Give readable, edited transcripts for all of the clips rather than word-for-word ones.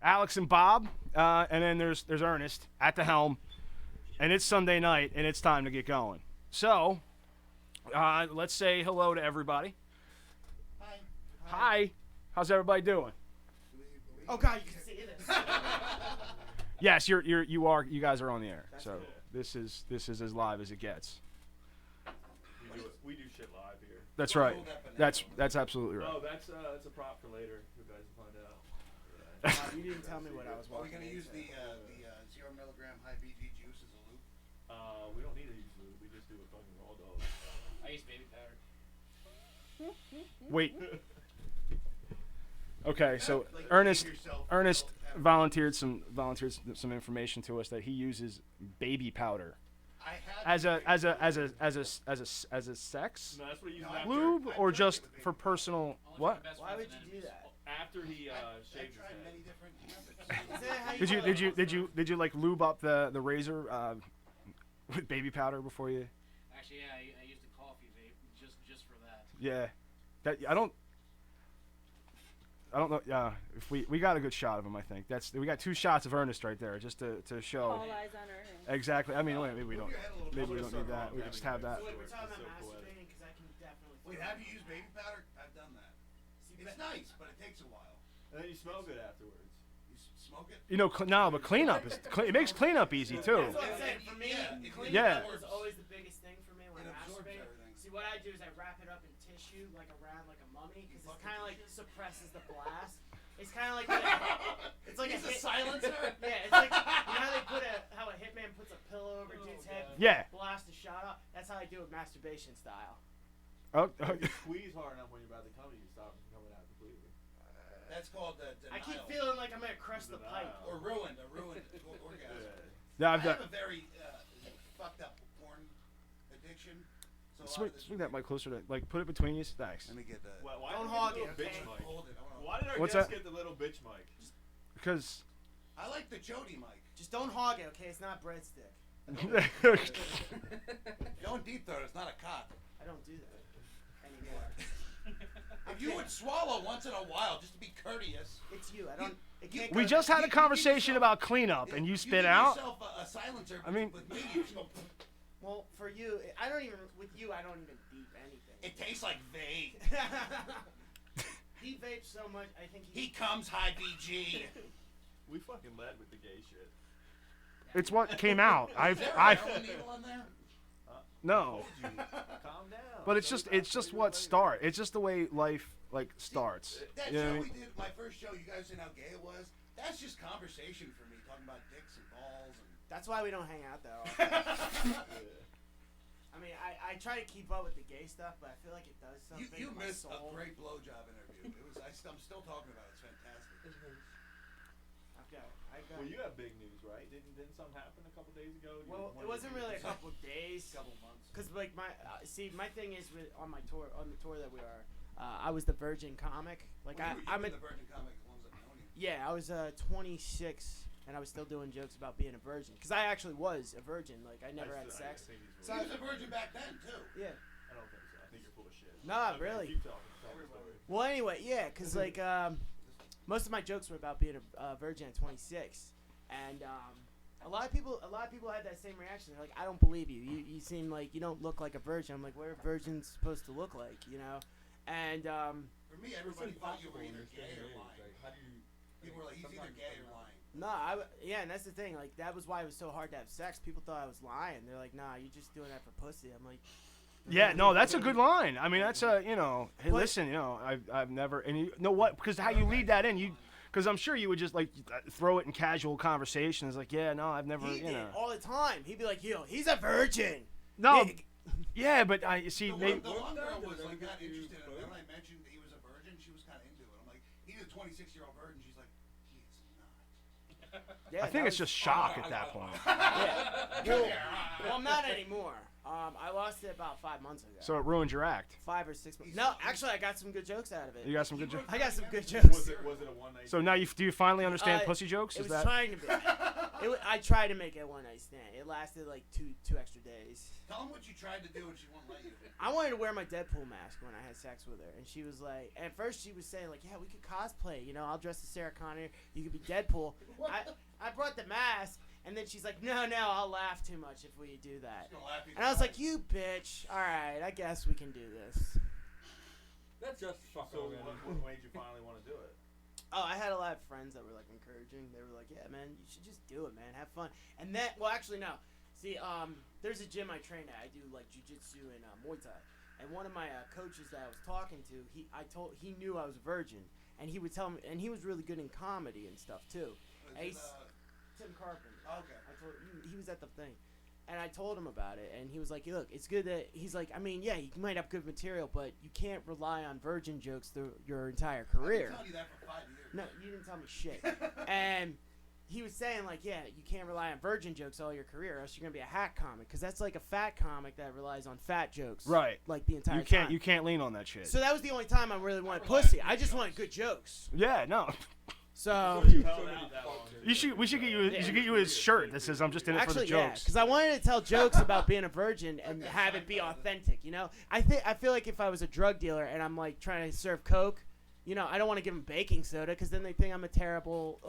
Alex and Bob, and then there's Ernest at the helm, and it's Sunday night, and it's time to get going. So, let's say hello to everybody. Hi. Hi. How's everybody doing? Oh God, you can see this. Yes, you guys are on the air. That's so good. this is as live as it gets. We do shit live here. That's right. That's absolutely right. Oh, that's a prop for later. You guys will find out. You didn't tell me what I was Are we watching. going to use the 0 milligram high BG juice as a loop? We don't need to use lube. We just do a fucking raw dog. I use baby powder. Wait. Okay, so Like, Ernest leave yourself Ernest alone. volunteered some information to us that he uses baby powder I had as a sex No, that's what he uses No, after. lube I've or tried just it with for baby powder. personal Only what? for the best Why friends would and you do enemies. that? After he I've shaved his tried head. many different methods. Is that how you Did you like lube up the razor with baby powder before you? Actually, yeah, I used a coffee vape just for that. Yeah, that I don't know. If we got a good shot of him, I think we got 2 shots of Ernest right there just to show All eyes on Ernest. exactly. I mean, wait, maybe we don't. Move your head a little Maybe bit. we don't need that. We just have that. So wait, we're talking That's about so poetic. masturbating because I can definitely. Wait, have you used baby powder? I've done that. It's nice, but it takes a while. And then you smell good afterwards. You smoke it? You know, no, but cleanup it makes cleanup easy too. That's what I'm saying. For me, cleaning Yeah. up is always the biggest thing for me when It I'm absorbs masturbating. everything. See, what I do is I wrap it up in tissue, like around like a mummy, because it kind of like suppresses the blast. It's kind of like it's like He's a a silencer? Yeah, it's like you know how they put how a hitman puts a pillow over a dude's head, Yeah. blast a shot up. That's how I do it masturbation style. Oh, If you squeeze hard enough when you're about to come, you can stop from coming out completely. That's called denial. I keep feeling like I'm gonna crush the pipe. Or ruined, a ruined orgasm. yeah, I I've have done. a very fucked up porn addiction. So a lot Swing, of this- swing that mic closer to like put it between you. Thanks. Let me get the. Why Don't did hog we it, get the little okay? bitch mic? Hold it. I wanna- Why did our What's guest that? get the little bitch mic? Because. I like the Jody mic. Just don't hog it, okay? It's not breadstick. Don't deep throat. It's not a cock. I don't do that anymore. If you would swallow once in a while, just to be courteous. It's you. I don't. It can't We go- just had a You give conversation yourself- about cleanup, and you spit give out. yourself a silencer. I mean- with me, you just go. Well, for you, I don't even. With you, I don't even deep anything. It tastes like vape. He vapes so much. I think He comes high BG. We fucking led with the gay shit. It's what came out. Is there a heroin needle on there? No, Calm down. but it's just what start. It's just the way life like starts. That You know show what I we mean? did, my first show, you guys said how gay it was. That's just conversation for me, talking about dicks and balls and. That's why we don't hang out that often. I mean, I try to keep up with the gay stuff, but I feel like it does something. You to my missed a soul. great blowjob interview. It was. I'm still talking about it. It's fantastic. I've got. Well, you have big news, right? Didn't something happen a couple days ago? Well, it wasn't really a couple of days. Couple months. Cause like my my thing is on the tour that we are, I was the virgin comic. Like Well, I'm been a, the virgin comic as long as I've known you. yeah, I was 26 and I was still doing jokes about being a virgin. Cause I actually was a virgin. Like I never had sex. I think he's So really- he was a virgin back then too. Yeah. I don't think so. I think you're full of shit. Nah, Okay, really. Keep talking. Tell the story. Well, anyway, yeah, cause like most of my jokes were about being a virgin at 26, and a lot of people had that same reaction. They're like, I don't believe you. You seem like you don't look like a virgin. I'm like, what are virgins supposed to look like, you know? And For me, everybody thought you were either gay or lying. How do you? People were like, he's either gay or lying. no, yeah, and that's the thing. Like that was why it was so hard to have sex. People thought I was lying. They're like, nah, you're just doing that for pussy. I'm like, Yeah, no, that's a good line. I mean, that's a hey, But- listen, I've never and you know what? Because how you lead that in, because I'm sure you would just like throw it in casual conversations, like, yeah, no, I've never, he you did know. all the time. He'd be like, yo, he's a virgin. No, Yeah, yeah, but I see, The maybe, one girl was like not interested in it. When I mentioned that he was a virgin, she was kind of into it. I'm like, he's a 26-year-old virgin. She's like, he is not. yeah, I think that it's was- just shock at that point. Yeah. Well, I'm not anymore. I lost it about 5 months ago. So it ruined your act. 5 or 6 months. No, actually, I got some good jokes out of it. You got some good jokes. I got some good jokes. Was it a one night? So now do you finally understand pussy jokes? It Is was that? trying to be. I tried to make it a one night stand. It lasted like two extra days. Tell him what you tried to do and she won't let you. I wanted to wear my Deadpool mask when I had sex with her, and she was like, at first she was saying like, yeah, we could cosplay. You know, I'll dress as Sarah Connor. You could be Deadpool. I brought the mask. And then she's like, no, I'll laugh too much if we do that. And I was like, you bitch. All right, I guess we can do this. That's just fucking. So what made you finally want to do it? Oh, I had a lot of friends that were like encouraging. They were like, yeah, man, you should just do it, man. Have fun. And then, well, actually, no. See, there's a gym I train at. I do like jiu-jitsu and Muay Thai. And one of my coaches that I was talking to, he knew I was a virgin. And he would tell me, and he was really good in comedy and stuff, too. Tim Carpenter. Okay. I told he was at the thing, and I told him about it, and he was like, "Look, it's good that he's like, I mean, yeah, you might have good material, but you can't rely on virgin jokes through your entire career." I've been telling you that for 5 years. No, you didn't tell me shit. And he was saying like, yeah, you can't rely on virgin jokes all your career, or else you're gonna be a hack comic, because that's like a fat comic that relies on fat jokes, Right. Like the entire time. You can't lean on that shit. So that was the only time I really wanted pussy. I just wanted good jokes. Yeah, no. So We should get you his shirt that says I'm just in it for the actually, yeah, jokes. because I wanted to tell jokes about being a virgin and have it be authentic. You know, I feel like if I was a drug dealer and I'm like trying to serve coke, you know, I don't want to give them baking soda because then they think I'm a terrible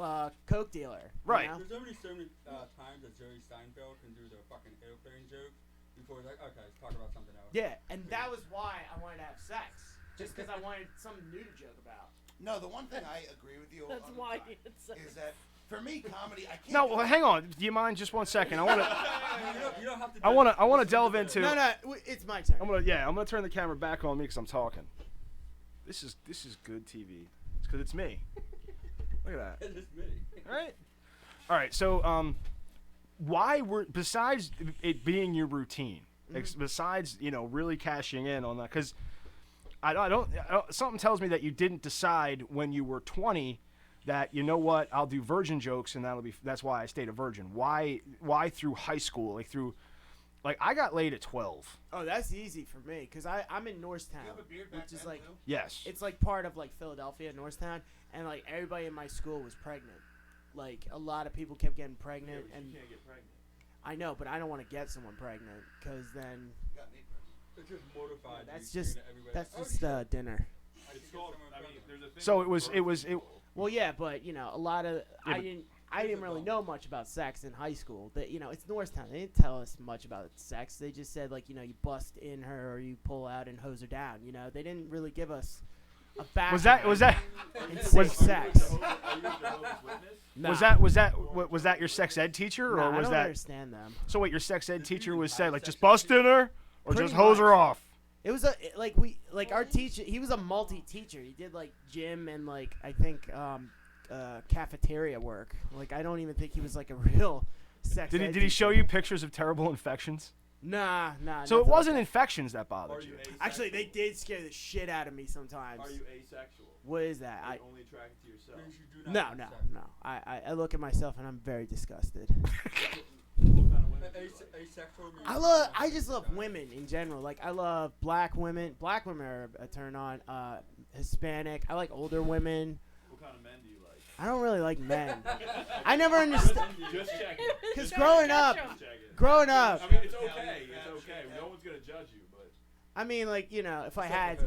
coke dealer. Right. You know? There's only so many times that Jerry Seinfeld can do the fucking airplane joke before he's like, okay, let's talk about something else. Yeah, and that was why I wanted to have sex, just because I wanted something new to joke about. No, the one thing I agree with you That's on why is it's that for me, comedy, I can't. No, well, hang on. Do you mind just 1 second? I want to. You don't have to. I want to delve into. No, it's my turn. I'm gonna turn the camera back on me because I'm talking. This is good TV. It's because it's me. Look at that. It's me. All right. So why were besides it being your routine, besides really cashing in on that, because I don't. Something tells me that you didn't decide when you were 20 that you know what, I'll do virgin jokes and that's why I stayed a virgin. Why through high school, like I got laid at 12. Oh, that's easy for me because I'm in Norristown, You have a beard back which is then, like too? Yes. it's like part of like Philadelphia, Norristown, and like everybody in my school was pregnant. Like a lot of people kept getting pregnant, and You can't get pregnant. I know, but I don't want to get someone pregnant because then You got me pregnant. It's just mortified. that's you just seeing everybody. that's Oh, just shit. dinner. It's called. I mean, there's a thing. So with it was- birth it was- control. Well, yeah, but a lot of Yeah, I didn't really know much about sex in high school. That it's Norristown. They didn't tell us much about sex. They just said like you bust in her or you pull out and hose her down. They didn't really give us a background. Was that in safe sex? Are you a Jehovah's Witness? Nah. was that your sex ed teacher or Nah, I was don't that? understand them. So wait, your sex ed teacher was said like just bust in her or Pretty just hose her much. off? It was our teacher. He was a multi-teacher. He did like gym and like I think cafeteria work. Like I don't even think he was like a real sex. Did ed he show teacher. you pictures of terrible infections? Nah. So it nothing like wasn't that. infections that Are bothered you you. asexual? Actually, they did scare the shit out of me sometimes. Are you asexual? What is that? Are you only attracted to yourself? Means you do No. not have sex. I look at myself and I'm very disgusted. What kind of women do you like? Asexual means I just love women in general. Like I love black women. Black women are a turn on. Hispanic. I like older women. What kind of men do you like? I don't really like men. I never understood. Just checking. Because growing up, Just checking. growing up, I mean, it's okay. It's okay. No one's gonna judge you, but I mean, like if I had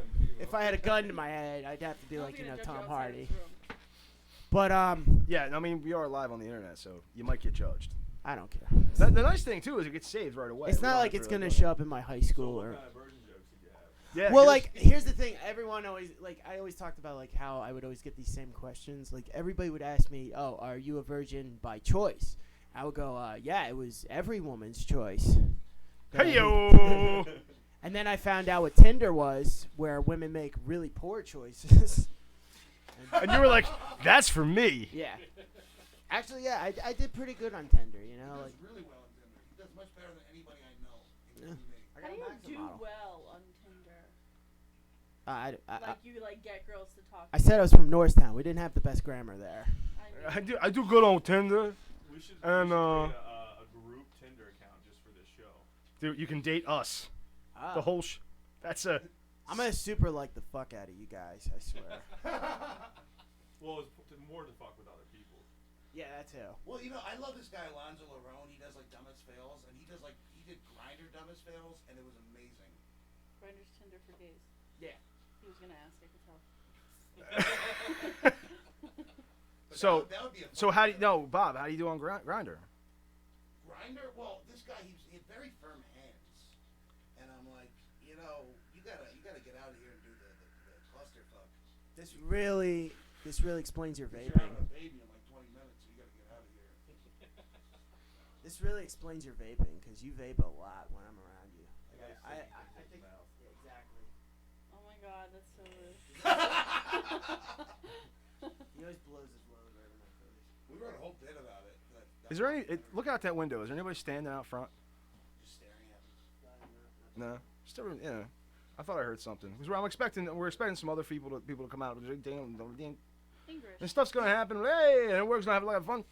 a gun to my head, I'd have to be like Tom Hardy. But Yeah, I mean we are live on the internet, so you might get judged. I don't care. The nice thing too is it gets saved right away. It's We not don't like have it's to really gonna look. show up in my high so school what or. kind of virgin jokes did you have? Yeah. Well, here's- like here's the thing. Everyone always I always talked about like how I would always get these same questions. Like everybody would ask me, "Oh, are you a virgin by choice?" I would go, "Yeah, it was every woman's choice." Hey yo. And then I found out what Tinder was, where women make really poor choices. And you were like, "That's for me." Yeah. Actually, yeah, I did pretty good on Tinder. He Like does really well on Tinder. He does much better than anybody I know, Yeah. including me. I How got do a Maxim you do model. well on Tinder? I Like you get girls to talk. I said I was from Norristown. We didn't have the best grammar there. I mean, I do good on Tinder. We should And, create a group Tinder account just for this show. Dude, you can date us. Ah. The whole that's a I'm gonna super like the fuck out of you guys. I swear. Well, it's more to fuck with other people. Yeah, that too. Well, I love this guy Alonzo Larone. He does like dumbest fails, and he did Grinder dumbest fails, and it was amazing. Grindr's Tinder for gays. Yeah. He was gonna ask. I could tell. But So- that would be a so fun how do you show. Bob? How do you do on Grinder? Grinder? Well, this guy he had very firm hands, and I'm like, you gotta get out of here and do the clusterfuck. This really explains your 'Cause vaping. You're having a baby in like 20 minutes, so you gotta get out of here. This really explains your vaping because you vape a lot when I'm around you. Like, I think. Yeah, exactly. Oh my god, that's so rude. He always blows his load right in my face. We wrote a whole bit about it. Is there any? Look out that window. Is there anybody standing out front? Just staring at me. No. Still, yeah. I thought I heard something. 'Cause we're expecting some other people to come out. English. And stuff's gonna happen. Hey, and we're gonna have a lot of fun.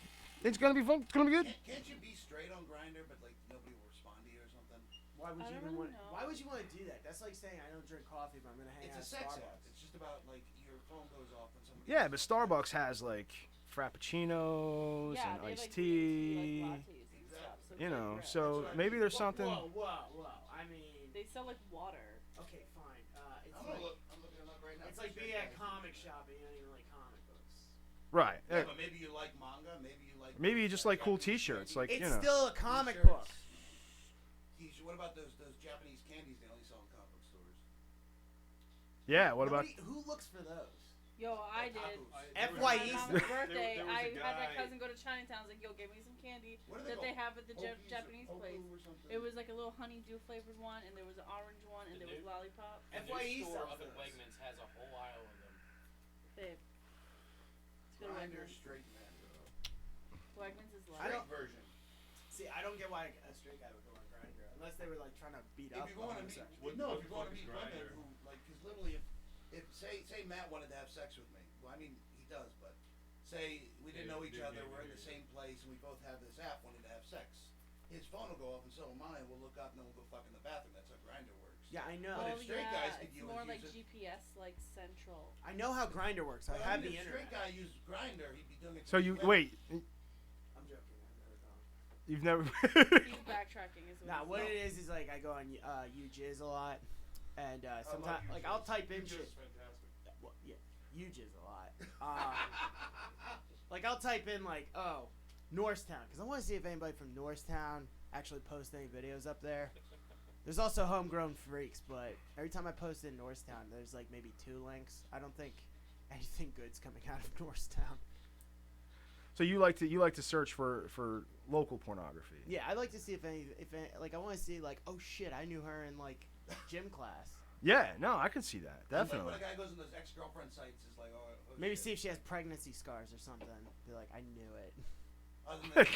It's gonna be fun. It's gonna be good. Can't you be straight on Grinder, but like nobody will respond to you or something? Why would I you don't even really want? know. Why would you want to do that? That's like saying I don't drink coffee, but I'm gonna hang It's out a at sex app. Starbucks. It's just about like your phone goes off when somebody. Yeah, but Starbucks has like frappuccinos Yeah, and they have, iced like, tea. like lattes and stuff. So You it's, like, know, gross. so That's what I maybe mean. there's something. Whoa! I mean, They sell like water. okay, fine. It's I'm, like I'm looking it up right now. it's like being at a comic shop and you don't even like comic books. Right. Yeah, but maybe you like manga. Maybe you like. Maybe you just like cool Japanese T-shirts, candy. like It's you know. still a comic T-shirts. book. What about those Japanese candies they only sell in comic book stores? Yeah. What about? Who looks for those? Yo, I did. Tacos. FYE. For my mom's birthday, there was I a had my guy- cousin go to Chinatown. I was like, yo, give me some candy What are that they called? have at the Hokies or Japanese Hoku place. or something? It was like a little honeydew flavored one, and there was an orange one, and The there was new- lollipop. The FYE new store sells up in those. Wegmans has a whole aisle of them. Babe. Let's go to Grinder Wegmans. straight man. Wegmans is I live. don't- Version. See, I don't get why a straight guy would go on Grindr unless they were like trying to beat If up. you're going to meet, homosexuals. What- no, what if the you're going to fuck is meet women Grindr? who like, because literally, if say Matt wanted to have sex with me, well, I mean he does, but say we didn't know each other, we're in the same place, and we both have this app wanting to have sex. His phone will go off, and so will mine. We'll look up, and then we'll go fuck in the bathroom. That's how Grindr works. Yeah, I know. But Oh if straight yeah, guys could it's use more it- like use it- GPS, like central. I know how Grindr works. I But have mean, the if straight internet. guy used Grindr, he'd be doing it. So to you women. wait. I'm joking. I've never gone. You've never. He's backtracking is what Nah, he's what saying. it is like I go on UJizz a lot, and love sometimes like UJizz. I'll type in It's shit. just fantastic. Well, yeah, UJizz a lot. Like I'll type in like Norristown because I want to see if anybody from Norristown actually posts any videos up there. There's also Homegrown Freaks, but every time I post in Norristown, there's like maybe 2 links. I don't think anything good's coming out of Norristown. So you like to search for local pornography. Yeah, I like to see if any like I want to see like, oh shit, I knew her in like gym class. Yeah. No, I could see that. It's like Definitely. when a guy goes on those ex-girlfriend sites, it's like, oh Maybe shit. see if she has pregnancy scars or something. Be like, I knew it. Other than that,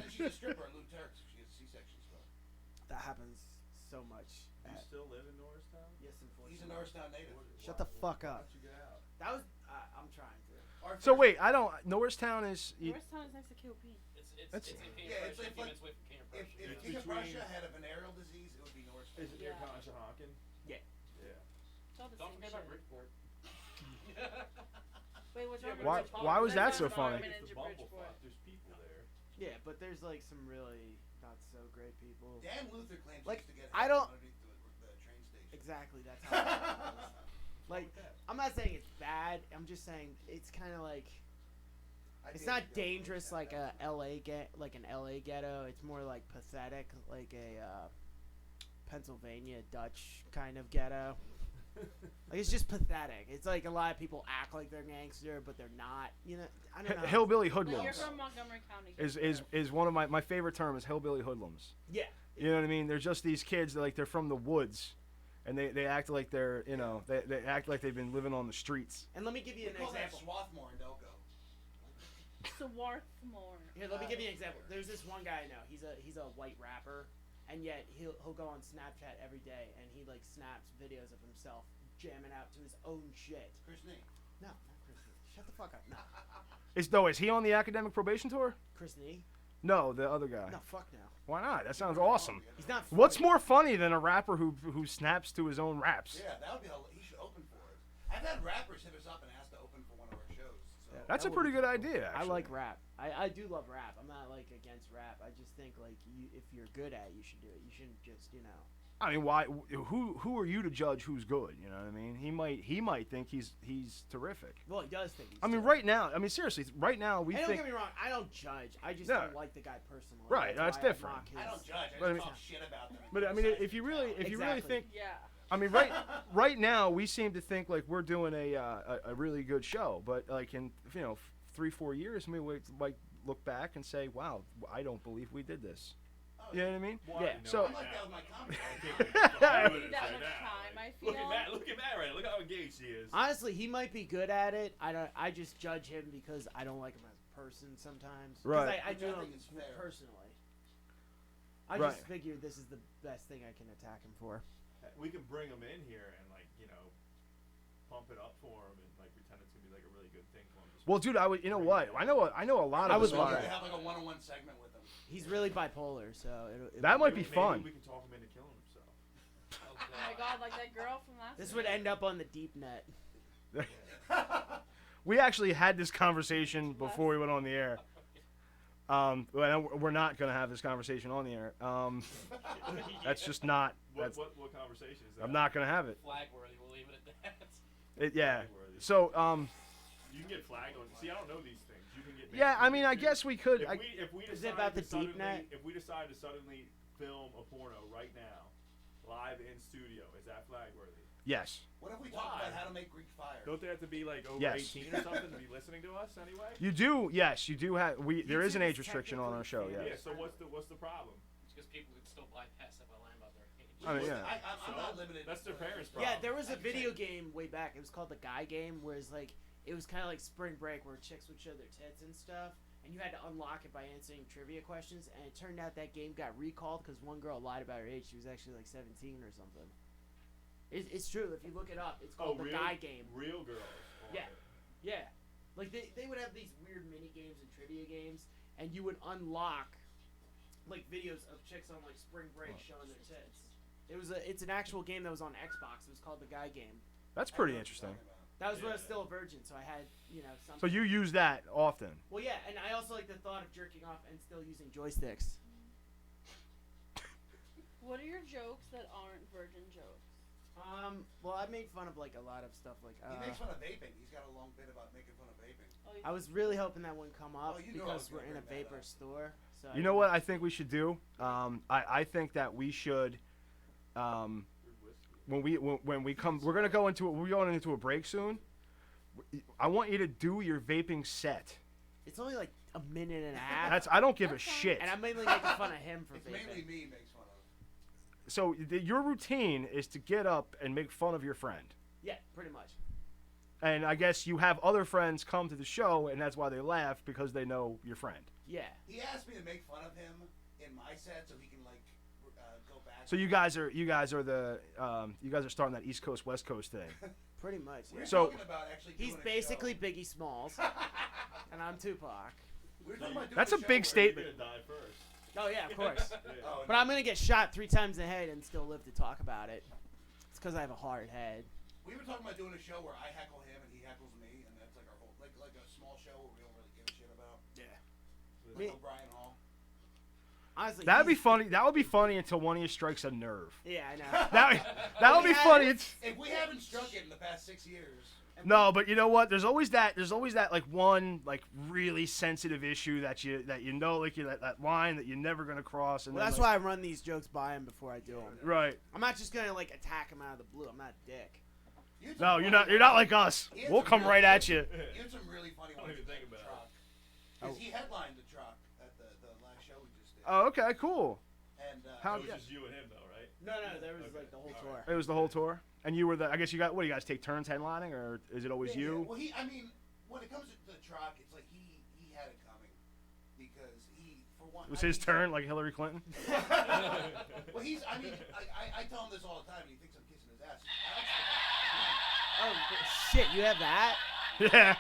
then she's a stripper in Lou Turks if she has a C-section scar. That happens so much. Do you still live in Norristown? Yes, He's a unfortunately. Norristown native. Shut the fuck Why up. don't you get out? That was. I'm trying to. Our So first- wait, I don't. Norristown is. Norristown is next to KOP. That's- It's in King Yeah, of it's Prussia, a few like- minutes away from King of If, Prussia. if It's King of between- Prussia had a venereal disease, it would be Norristown. Is it near Yeah. Conshohocken? Yeah. Yeah. It's all the Don't same forget about shit. Bridgeport. Wait, what's wrong with Why- Bridgeport? why was that There's so not funny? environment It's in the Bridgeport. Bumblefuck. There's people there. Yeah, but there's like some really not so great people. Dan Luther claims Like, he used to get I head don't- underneath the train station. Exactly. That's how. it goes. Like, I'm not saying it's bad. I'm just saying it's kind of like I it's dated not a girl from dangerous like Norristown. like an LA ghetto. It's more like pathetic, like a Pennsylvania Dutch kind of ghetto. Like it's just pathetic. It's like a lot of people act like they're gangster, but they're not. You know, I don't know. Hillbilly Like, you're hoodlums from Montgomery County. is one of my favorite term is hillbilly hoodlums. Yeah. You know what I mean? They're just these kids that, like they're from the woods, and they act like they're they act like they've been living on the streets. And let me give you We an call that example. Swarthmore in Delco. Swarthmore. Here, let me give you an example. There's this one guy I know. He's a white rapper, and yet he'll go on Snapchat every day, and he like snaps videos of himself jamming out to his own shit. Chris Nee. No, not Chris Nee. Shut the fuck up. No, Is he on the academic probation tour? Chris Nee. No, the other guy. No, fuck no. Why not? That sounds awesome. He's not. What's funny. more funny than a rapper who snaps to his own raps? Yeah, that would be. He should open for it. I've had rappers hit us up and asked to open for one of our shows. So. That's a That pretty would good be idea. I Actually. like rap. I do love rap. I'm not like against rap. I just think like if you're good at it, you should do it. You shouldn't just I mean, why? Who are you to judge who's good? You know what I mean? He might think he's terrific. Well, he does think. He's I mean, good. right now. I mean, seriously, right now we And don't think. get me wrong. I don't judge. I just No. don't like the guy personally. Right, That's that's why different. mock I don't his- judge. I But I just mean- talk shit about them. and But I mean, criticize if you them. really Exactly. think, Yeah. I mean, right now we seem to think like we're doing a really good show, but like in 3-4 years, I mean, we might look back and say, wow, I don't believe we did this. Oh, You know what I mean? Why? Yeah. No, So- I'm like that with my comedy. I I don't need that much time, I Look feel. at Matt. Look at Matt right now. Look how engaged he is. Honestly, he might be good at it. I just judge him because I don't like him as a person sometimes. 'Cause Right. I Which I knew think him is fair. personally. I Right. just figured this is the best thing I can attack him for. We can bring him in here and pump it up for him and pretend it's gonna be like a really good thing for him. Well, dude, I would. You know what? I know a lot I of would us love are- We have like a one-on-one segment with them. He's really bipolar, so it'll That might be Maybe fun. we can talk him into killing himself. Oh my god, like that girl from last This week. would end up on the deep net. We actually had this conversation before we went on the air. Well, we're not gonna have this conversation on the air. That's just not. What conversation is that? I'm not gonna have it. Flag worthy, we'll leave it at that. Yeah. Flag-worthy. So You can get flagged on. See, I don't know these things. You can get. yeah, I mean, I too. guess we could. If we Is decide it about to the deep net? If we decide to suddenly film a porno right now, live in studio, is that flag worthy? Yes. What if we talk Why? about how to make Greek fire? Don't they have to be over Yes. 18 or something to be listening to us anyway? You do. Yes, you do have. There is an YouTube age is restriction on our show. technically Yeah. Yes. So what's the problem? It's because people could still bypass that by lying about their age. I mean, yeah. I'm not limited. That's their to- parents' problem. Yeah, there was a I can video say- game way back. It was called the Guy Game, where it's like it was kind of like Spring Break, where chicks would show their tits and stuff, and you had to unlock it by answering trivia questions. And it turned out that game got recalled because one girl lied about her age. She was actually like 17 or something. It's true. If you look it up, it's called the real, Guy Game. Real girls. on Yeah. it. Yeah, like they would have these weird mini games and trivia games, and you would unlock like videos of chicks on like Spring Break showing their tits. It's an actual game that was on Xbox. It was called the Guy Game. That's I pretty know what you're interesting. talking about. That was when I was Yeah. still a virgin, so I had something. So you use that often. Well, yeah, and I also like the thought of jerking off and still using joysticks. What are your jokes that aren't virgin jokes? Well, I made fun of like a lot of stuff. Like, He makes fun of vaping. He's got a long bit about making fun of vaping. Oh, you I was really hoping that wouldn't come up Oh, you knew I was because we're gonna in a bring that vapor up. store. So You know what I think we should do? I think that we should. When we come, we're going into a break soon. I want you to do your vaping set. It's only like a minute and a half. I don't give a That's fine. shit. And I'm mainly making fun of him for It's vaping. mainly me he makes fun of. So your routine is to get up and make fun of your friend. Yeah, pretty much. And I guess you have other friends come to the show, and that's why they laugh because they know your friend. Yeah. He asked me to make fun of him in my set so he can go back. So you guys are starting that East Coast West Coast thing. Pretty much. We were Yeah. So- talking about actually He's doing a basically show. Biggie Smalls, and I'm Tupac. We were talking about doing That's a show big where- You're statement. gonna die first. Oh yeah, of course. Oh, But I'm gonna get shot 3 times in the head and still live to talk about it. It's because I have a hard head. we were talking about doing a show where I heckle him and he heckles me, and that's like our whole like a small show where we don't really give a shit about. Yeah. Like Me- O'Brien Hall. Honestly, That'd be he's- funny. That would be funny until one of you strikes a nerve. Yeah, I know. That would be funny. If we haven't struck it in the past 6 years. No, but you know what? There's always that like one like really sensitive issue that you know like that line that you're never gonna cross. And Well, then, that's like, why I run these jokes by him before I do them. Right. I'm not just gonna like attack him out of the blue. I'm not a dick. You had No, some you're funny not. You're not ones. like us. He had We'll some come really- right at you. You had some really funny I don't ones even at think the about it. truck. Because he headlined the truck at the last show we just did. Oh, okay, cool. And How- It was yeah. just you and him, though, right? No, there was Okay. like the whole All tour. right. It was the whole tour, and you were the. I guess you got. What do you guys take turns headlining, or is it always Yeah, you? yeah. Well, I mean, when it comes to the truck, it's like he had it coming because for one. It was his turn, like Hillary Clinton. Well, I tell him this all the time, and he thinks I'm kissing his ass. Oh shit, you have that? Yeah.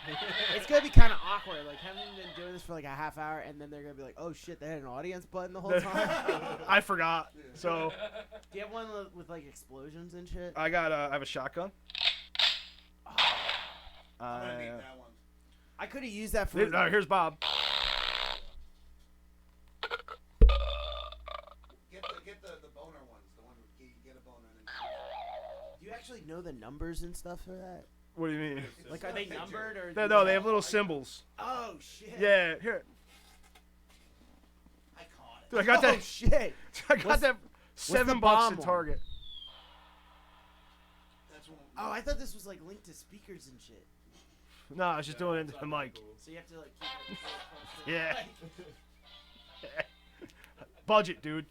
It's gonna be kind of awkward. Like, haven't been doing this for like a half hour, and then they're gonna be like, "Oh shit, they had an audience button the whole time." I forgot. So Do you have one with like explosions and shit? I have a shotgun. I'm gonna need that one. I could have used that for. Here's Bob. Get the boner ones. The one where you get a boner and then. Do you actually know the numbers and stuff for that? What do you mean? Like, are they numbered or? No, they have little symbols. Oh shit. Yeah, here. I caught it. Dude, I got Oh that. shit. I got that the $7 bomb at one? Target. That's one. Oh, I thought this was like linked to speakers and shit. No, I was just doing it into the mic. So you have to like keep it close to Yeah. the mic. Budget, dude.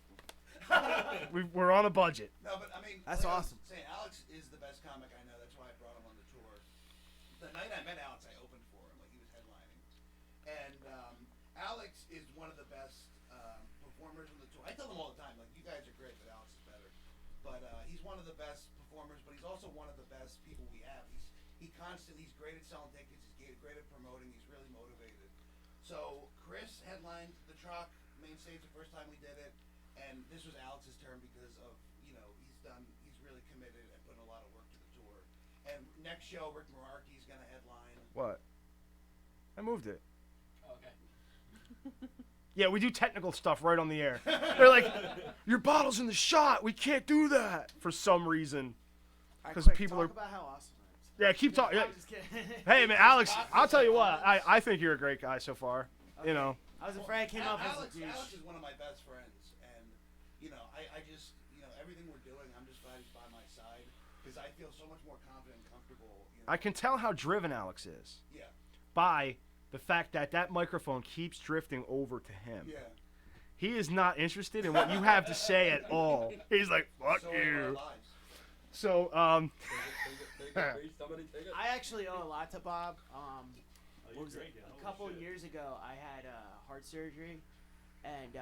We're on a budget. No, but I mean, That's like I was awesome. saying, Alex is the best comic I know. That's why I brought him on the tour. The night I met Alex, I opened for him, like he was headlining. And Alex is one of the best performers on the tour. I tell them all the time, like, you guys are great, but Alex is better. But he's one of the best performers, but he's also one of the best people we have. He's great at selling tickets. He's great at promoting. He's really motivated. So Chris headlined the Truck main stage the first time we did it. And this was Alex's turn because of, he's really committed and putting a lot of work to the tour. And next show, Rick Mararki's going to headline. What? I moved it. Oh, okay. Yeah, we do technical stuff right on the air. They're like, your bottle's in the shot. We can't do that for some reason. Alright, 'Cause quick, people talk are- about how awesome it is. Yeah, keep talking. I'm just kidding. Hey, man, Alex, I'll tell you what. I think you're a great guy so far. You know. I was afraid I came off as a Alex douche. is one of my best friends. And, I just, everything we're doing, I'm just glad he's by my side. Because I feel so much more confident and comfortable. I can tell how driven Alex is Yeah. by the fact that that microphone keeps drifting over to him. Yeah. He is not interested in what you have to say at all. He's like, fuck So are our you. lives. So, Take it, please. Somebody take it. I actually owe a lot to Bob. Oh, What you're was great, it? yeah. A Holy couple shit. years ago, I had heart surgery, and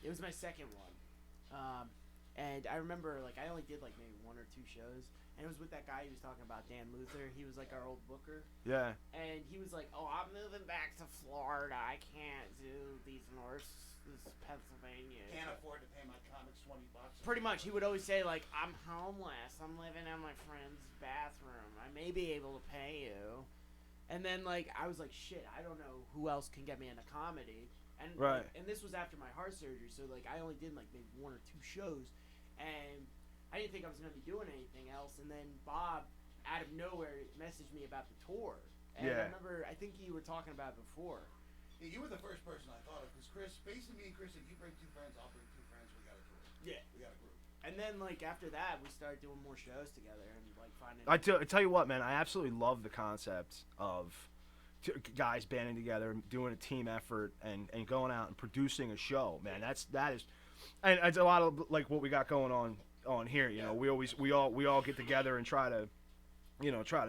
it was my second one. And I remember, like, I only did like maybe one or two shows, and it was with that guy he was talking about, Dan Luther. He was like our old booker, yeah. and he was like, "Oh, I'm moving back to Florida. I can't do this Pennsylvania." Can't afford to pay my comics $20. Pretty much, he would always say like, "I'm homeless. I'm living in my friend's bathroom. I may be able to pay you." And then like I was like, "Shit, I don't know who else can get me into comedy." And Right. and this was after my heart surgery, so like I only did like maybe one or two shows, and I didn't think I was gonna be doing anything else. And then Bob, out of nowhere, messaged me about the tour. And Yeah. I remember, I think you were talking about it before. Yeah, you were the first person I thought of. Because Chris, basically me and Chris, if you bring two friends, I'll bring two friends. We got a tour. Yeah. We got a group. And then like after that, we started doing more shows together and like finding. I tell you what, man, I absolutely love the concept of guys banding together, doing a team effort, and going out and producing a show, man. That is, and it's a lot of like what we got going on here. You know, we all get together and try to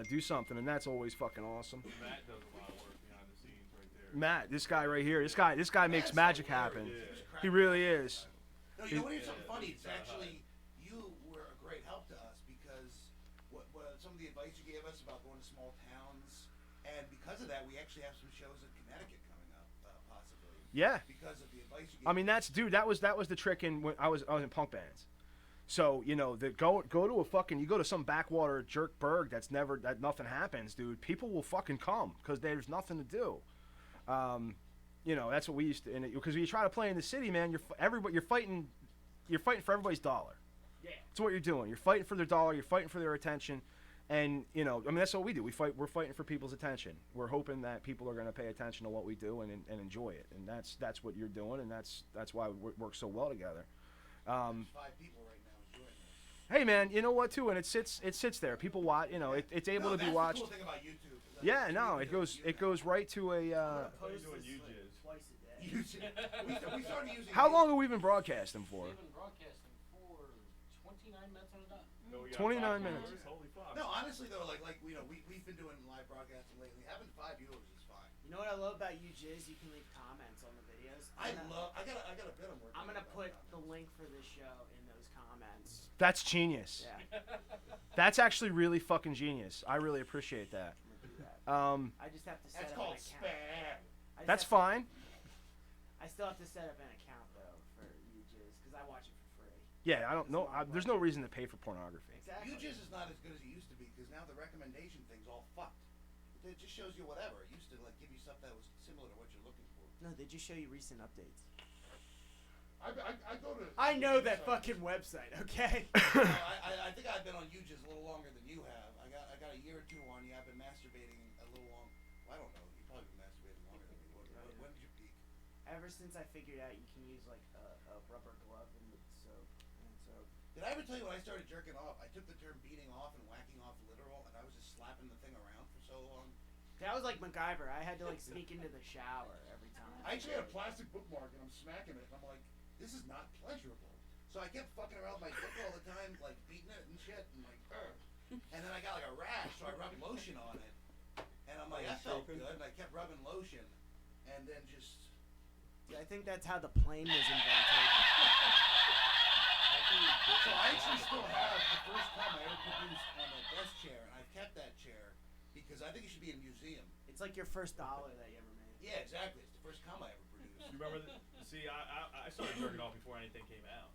do something, and that's always fucking awesome. Matt does a lot of work behind the scenes right there. Matt, this guy right here, this guy makes magic happen. He really is. No, you know what? Here's something funny. It's actually you were a great help to us because what some of the advice you gave us about going to small towns, and because of that, we actually have some shows in Connecticut coming up, possibly. Yeah. Because of the advice you gave. I mean, that was the trick when I was in punk bands. So go to a fucking, you go to some backwater jerkburg that nothing happens, dude. People will fucking come because there's nothing to do. That's what we used to, because when you try to play in the city, man, you're fighting for everybody's dollar. Yeah. That's what you're doing. You're fighting for their dollar. You're fighting for their attention, and that's what we do. We're fighting for people's attention. We're hoping that people are going to pay attention to what we do and enjoy it, and that's what you're doing, and that's why we work so well together. There's 5 people right now enjoying this. Hey, man, you know what too, and it sits there. People watch. It's able to be watched. That's the cool thing about YouTube. is that Yeah, it's no, easy it to goes view right to a. Post doing this, you like, jizz? twice a day. now. we started using. How long have we been broadcasting for? We've been broadcasting for 29 minutes on the dot. No, we got 29 5 minutes. viewers? Holy fuck. No, honestly though, we've been doing live broadcasting lately. Having 5 viewers is fine. You know what I love about you, Jizz? You can leave comments on the videos. I got a bit I'm working. I'm gonna on put about the comments. link for this show in those comments. That's genius. Yeah, That's actually really fucking genius. I really appreciate that. I'm gonna do that. I just have to set That's up called an account. spam. I just That's have to- fine. I still have to set up an account though for UJizz because I watch it for free. Yeah, I don't know. That's There's no reason to pay for pornography. Exactly. UJizz is not as good as it used to be because now the recommendation thing's all fucked. It just shows you whatever. It used to like give you stuff that was similar to what you're looking for. No, they just show you recent updates. I go to. I know that fucking website. Okay. I think I've been on UJizz a little longer than you have. I got a year or two on you. I've been masturbating a little long. Well, I don't know. You've probably been masturbating longer than me. When did you peak? Ever since I figured out you can use like a rubber glove and soap. Did I ever tell you when I started jerking off? I took the term beating off and whacking off literal, and I was just slapping the thing around for so long. That was like MacGyver. I had to like sneak into the shower every time. I actually had a plastic bookmark, and I'm smacking it, and I'm like, this is not pleasurable. So I kept fucking around with my dick all the time, like beating it and shit, and like, and then I got like a rash, so I rubbed lotion on it, and I'm like, that felt good, and I kept rubbing lotion, and then just. Yeah, I think that's how the plane was invented. So I actually still have the first cum I ever produced on a desk chair, and I've kept that chair because I think it should be in a museum. It's like your first dollar that you ever made. Yeah, exactly. It's the first cum I ever produced. You remember See, I started jerking off before anything came out.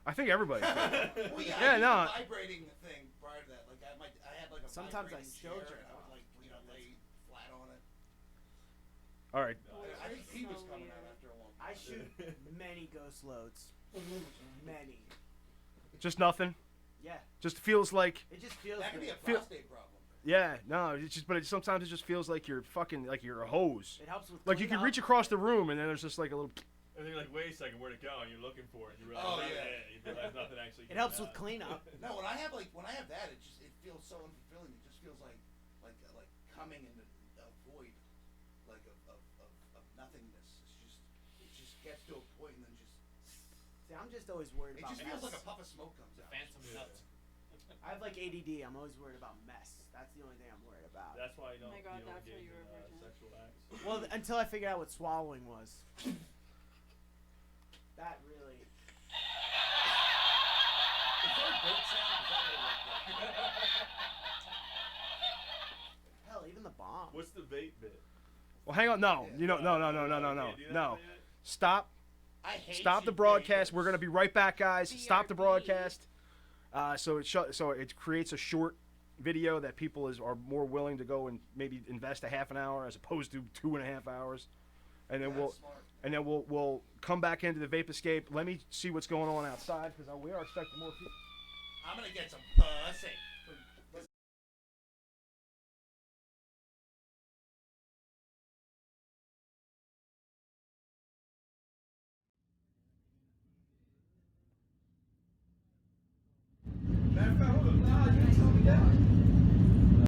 I think everybody. Well, yeah, Yeah, I used no. the vibrating thing prior to that. Like I had like a Sometimes I vibrating still chair, jerk and I would off. like lay flat on it. All right. I think he was So coming weird. out after a long time. I shoot many ghost loads. Many. Just nothing. Yeah. Just feels like. It just feels That could good. be a prostate problem. Yeah. No. It's just. But sometimes it just feels like you're fucking like you're a hose. It helps with Like you can cleanup. reach across the room and then there's just like a little. And then you're like, wait a second, where'd it go? And you're looking for it. And you realize, Oh, nothing- yeah. you realize nothing actually It came helps with out. cleanup. No, when I have that, it feels so unfulfilling. It just feels like coming into a void, like of nothingness. It just gets to a point and then just. See, I'm just always worried It about just mess. feels like a puff of smoke comes out. Phantom nuts. I have like ADD. I'm always worried about mess. That's the only thing I'm worried about. That's why you Oh don't, my God, you don't that's why engage you were in a virgin. sexual acts. Well, until I figured out what swallowing was. That really. Is there a goat sound? Is that what it Hell, even the bomb. What's the vape bit? Well, hang on. No. Yeah. You know. No. Can't do that No. yet? Stop. I hate Stop the you broadcast. gamers. We're gonna be right back, guys. Stop the BRB. broadcast. So it creates a short video that people are more willing to go and maybe invest a half an hour as opposed to 2.5 hours, and then That's smart. we'll come back into the Vape Escape. Let me see what's going on outside because we are expecting more people. I'm gonna get some pussy.